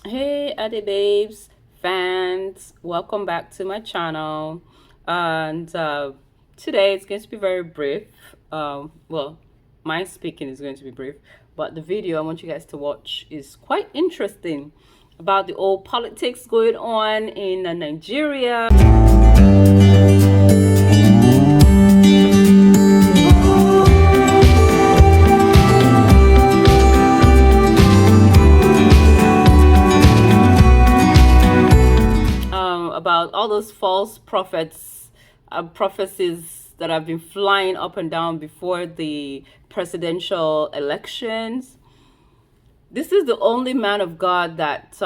Hey, Adi Babes fans, welcome back to my channel. And today it's going to be very brief. Well, my speaking is going to be brief, but the video I want you guys to watch is quite interesting about the old politics going on in Nigeria. About all those false prophets, prophecies that have been flying up and down before the presidential elections. This is the only man of God that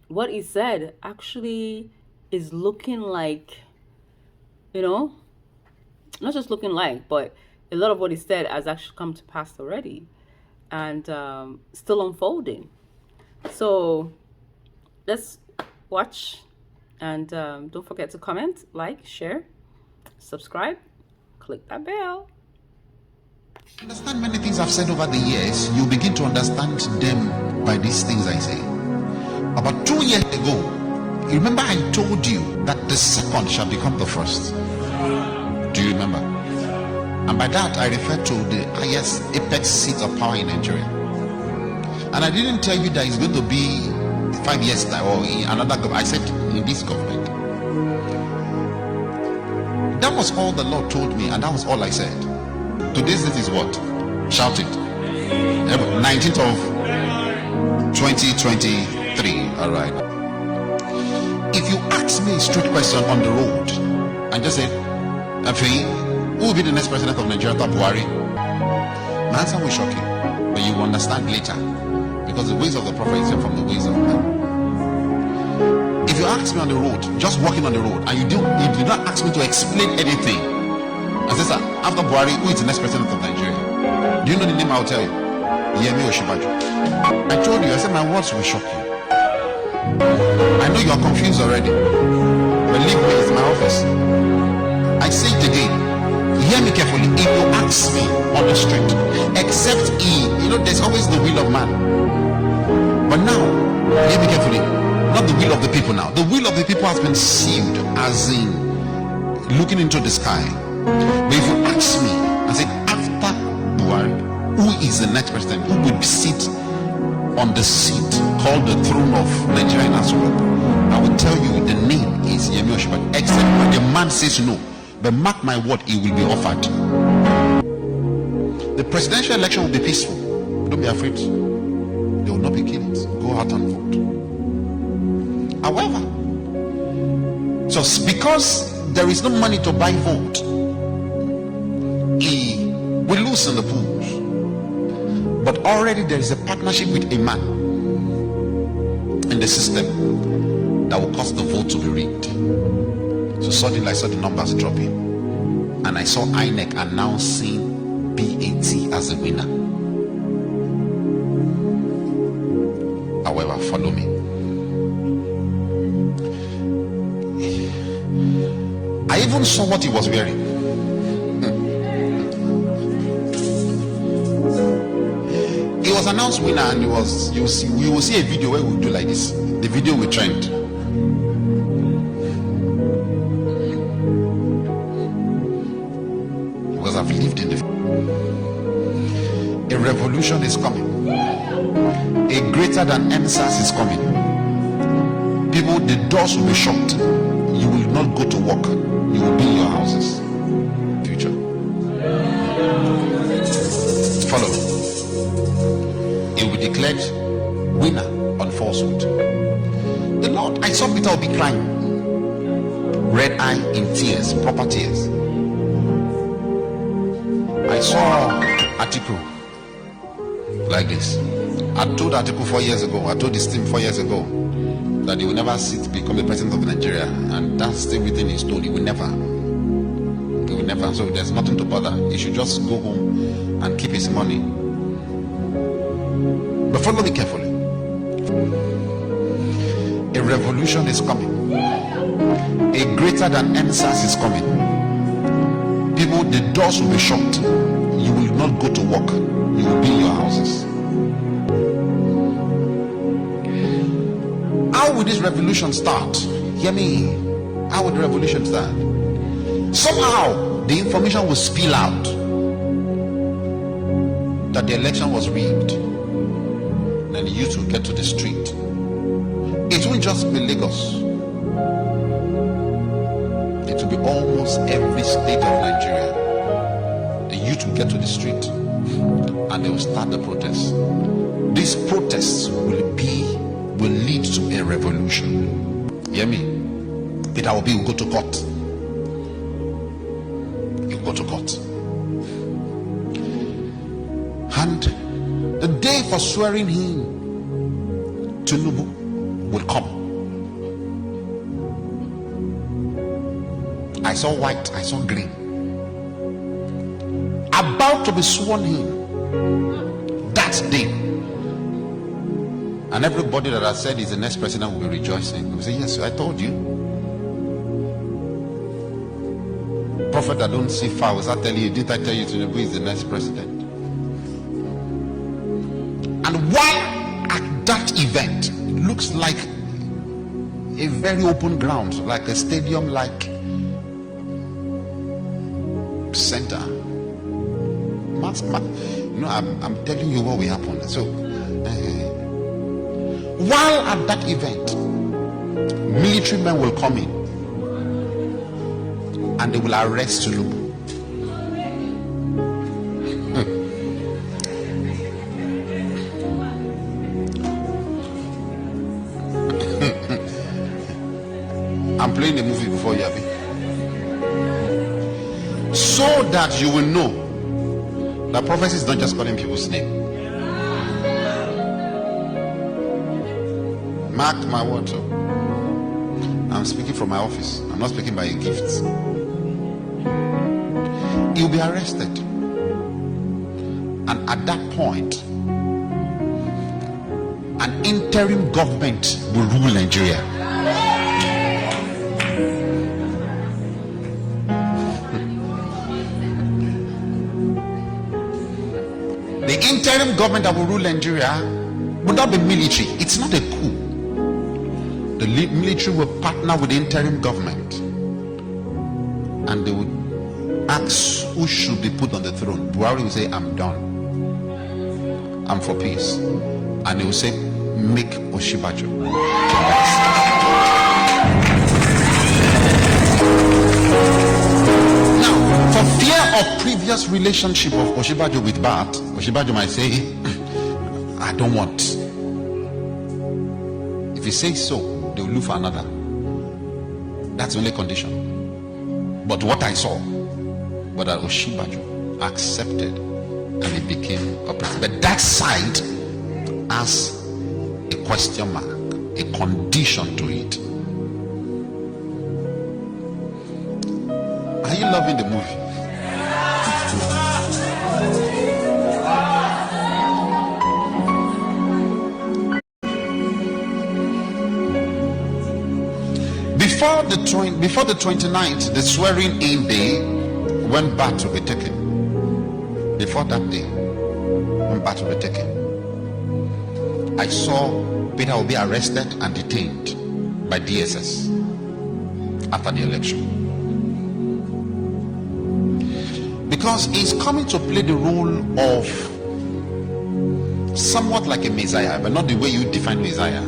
what he said actually is looking like, you know, not just looking like, but a lot of what he said has actually come to pass already and still unfolding. So let's watch, and don't forget to comment, like, share, subscribe, click that bell. Understand many things I've said over the years. You begin to understand them by these things I say. About 2 years ago, you remember I told you that the second shall become the first. Do you remember? And by that I refer to the highest apex seat of power in Nigeria. And I didn't tell you that it's going to be 5 years now or in another government. I said in this government. That was all the Lord told me, and that was all I said. Today's date is what? Shout it. 19th of 2023. All right. If you ask me a straight question on the road and just say, Afi, who will be the next president of Nigeria after Buhari? My answer will shock you, but you will understand later, because the ways of the prophet is from the ways of man. If you ask me on the road, just walking on the road, and you do not ask me to explain anything, I say, sir, after Buhari, who is the next president of Nigeria? Do you know the name? I will tell you. Yemi Osinbajo. I told you, I said my words will shock you. I know you are confused already. Believe me, it's my office. I say it again. Hear me carefully. If you ask me on the street, except there's always the will of man. But now, hear me carefully. Not the will of the people now. The will of the people has been sealed, as in looking into the sky. But if you ask me, I say, after Buhari, who is the next president? Who will sit on the seat called the throne of Nigerian national? I will tell you the name is Yemi Osinbajo. Except when the man says no. But mark my word, it will be offered. The presidential election will be peaceful. Don't be afraid. There will not be killings. Go out and vote. However, just because there is no money to buy vote, he will lose in the polls. But already there is a partnership with a man in the system that will cause the vote to be rigged. So suddenly I saw the numbers dropping, and I saw INEC announcing BAT as a winner. However, follow me. I even saw what he was wearing. He was announced winner, and we will see a video where we do like this. The video will trend. Because I've lived in a revolution is coming. A greater than MSAS is coming. People, the doors will be shut. You will not go to work. You will be in your houses. Future. Follow. It will be declared winner on falsehood. The Lord, I saw Peter will be crying. Red eye in tears, proper tears. I saw Atiku like this. I told Atiku 4 years ago, I told this team 4 years ago, that he will never become the president of Nigeria, and that's still within his stone. He will never. So there's nothing to bother. He should just go home and keep his money. But follow me carefully. A revolution is coming. A greater than MSAS is coming. People, the doors will be shut. You will not go to work. You will be in your houses. would this revolution start? Hear me. How would the revolution start? Somehow the information will spill out that the election was rigged. Then the youth will get to the street. It won't just be Lagos. It will be almost every state of Nigeria. The youth will get to the street and they will start the protest. These protests will lead to a revolution. Hear me? Peter Obi will go to court. He will go to court. And the day for swearing him, Tinubu, will come. I saw white, I saw green. About to be sworn in that day. And everybody that has said he's the next president will be rejoicing. Will say, yes, I told you. Prophet that don't see far, was I tell you, didn't I tell you Tinubu is the next president? And while at that event, it looks like a very open ground, like a stadium like center. I'm telling you what will happen. So while at that event, military men will come in and they will arrest Tinubu. I'm playing the movie before you, Abi. So that you will know that prophecy is not just calling people's name. Mark my words. I'm speaking from my office. I'm not speaking by a gift. You'll be arrested. And at that point, an interim government will rule Nigeria. The interim government that will rule Nigeria will not be military. It's not a coup. The military will partner with the interim government and they will ask who should be put on the throne. Buhari will say, I'm done. I'm for peace. And they will say, make Oshibajo. Now, for fear of previous relationship of Oshibajo with Bat, Oshibajo might say, I don't want. If he says so, they will look for another. That's the only condition. But what I saw was that Oshibajo accepted and he became a president. But that side has a question mark, a condition to it. Are you loving the movie? Before the 29th, the swearing in day, when Bat will be taken. Before that day, when Bat will be taken, I saw Peter will be arrested and detained by DSS after the election. Because he's coming to play the role of somewhat like a Messiah, but not the way you define Messiah.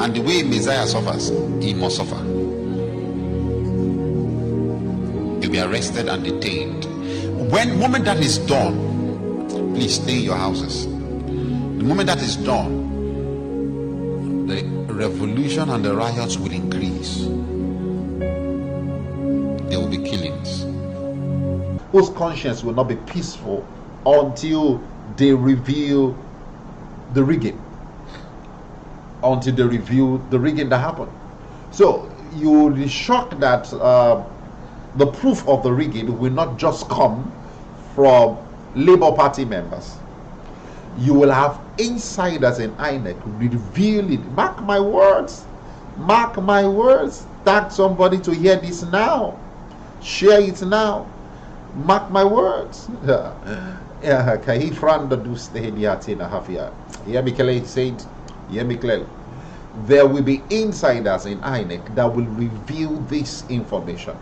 And the way Messiah suffers, he must suffer. He'll be arrested and detained. When moment that is done, please stay in your houses. The moment that is done, the revolution and the riots will increase. There will be killings. Whose conscience will not be peaceful until they reveal the rigging. Until they reveal the rigging that happened. So you will be shocked that the proof of the rigging will not just come from Labour Party members. You will have insiders in INEC reveal it. Mark my words. Mark my words. Tag somebody to hear this now. Share it now. Mark my words. He said, hear me clearly. there will be insiders in INEC that will reveal this information.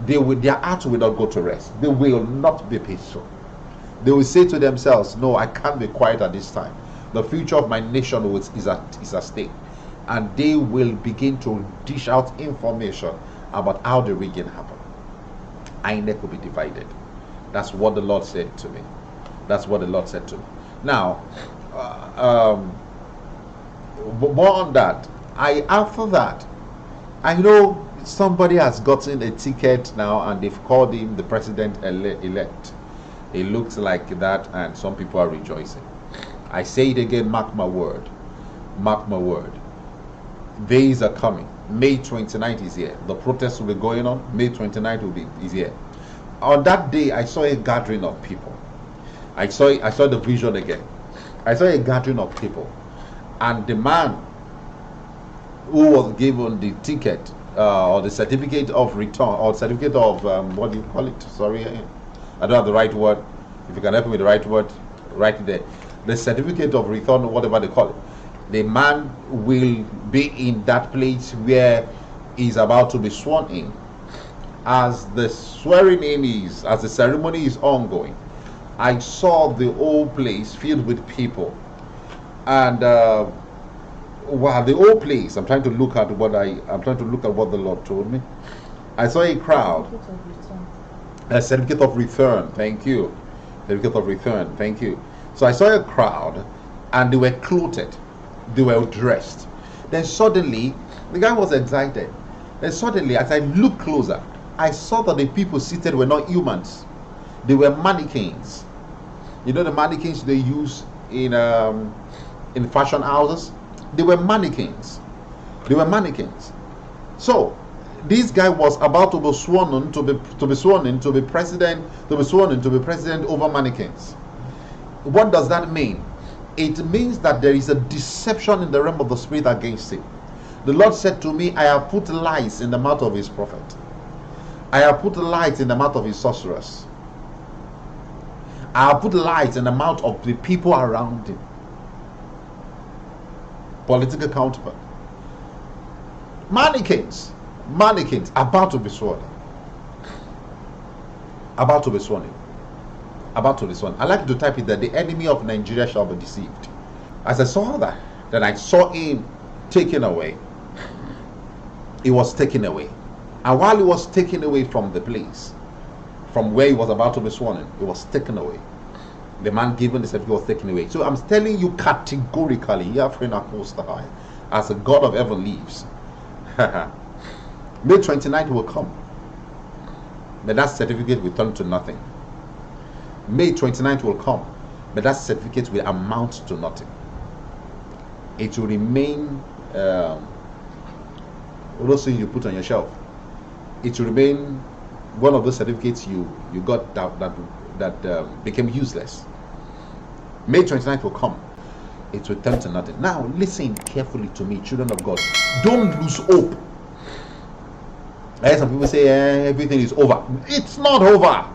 Their heart will not go to rest. They will not be peaceful. They will say to themselves, no, I can't be quiet at this time. The future of my nation is at stake. And they will begin to dish out information about how the rigging happened. INEC will be divided. That's what the Lord said to me. That's what the Lord said to me. Now, more on that. After that, I know somebody has gotten a ticket now and they've called him the president elect. It looks like that, and some people are rejoicing. I say it again, mark my word. Mark my word. Days are coming. May 29th is here. The protests will be going on. May 29th is here. On that day, I saw a gathering of people. I saw the vision again. I saw a gathering of people, and the man who was given the ticket or the certificate of return or certificate of what do you call it? Sorry, I don't have the right word. If you can help me with the right word, write it there. The certificate of return, whatever they call it. The man will be in that place where he's about to be sworn in. As the swearing in is, as the ceremony is ongoing, I saw the whole place filled with people, and wow, the whole place. I'm trying to look at what the Lord told me. I saw a crowd. A certificate of return. Thank you. Certificate of return. Thank you. So I saw a crowd, and they were clothed. They were dressed. Then suddenly, the guy was excited. Then suddenly, as I looked closer, I saw that the people seated were not humans. They were mannequins. You know the mannequins they use in fashion houses? They were mannequins. They were mannequins. So this guy was about to be sworn in to be president over mannequins. What does that mean? It means that there is a deception in the realm of the spirit against him. The Lord said to me, I have put lies in the mouth of his prophet. I have put lies in the mouth of his sorcerers. I have put lies in the mouth of the people around him. Political counterpart. Mannequins about to be sworn. About to be sworn in. About to be sworn. I like you to type it that the enemy of Nigeria shall be deceived. As I saw that, then I saw him taken away. He was taken away. And while he was taken away from the place, from where he was about to be sworn in, he was taken away. The man given the certificate was taken away. So I'm telling you categorically, as a God of heaven lives, May 29th will come. But that certificate will turn to nothing. May 29th will come. But that certificate will amount to nothing. It will remain all those things you put on your shelf. It will remain one of those certificates you got that became useless. May 29th will come. It will turn to nothing. Now listen carefully to me, children of God. Don't lose hope. I hear some people say everything is over. It's not over.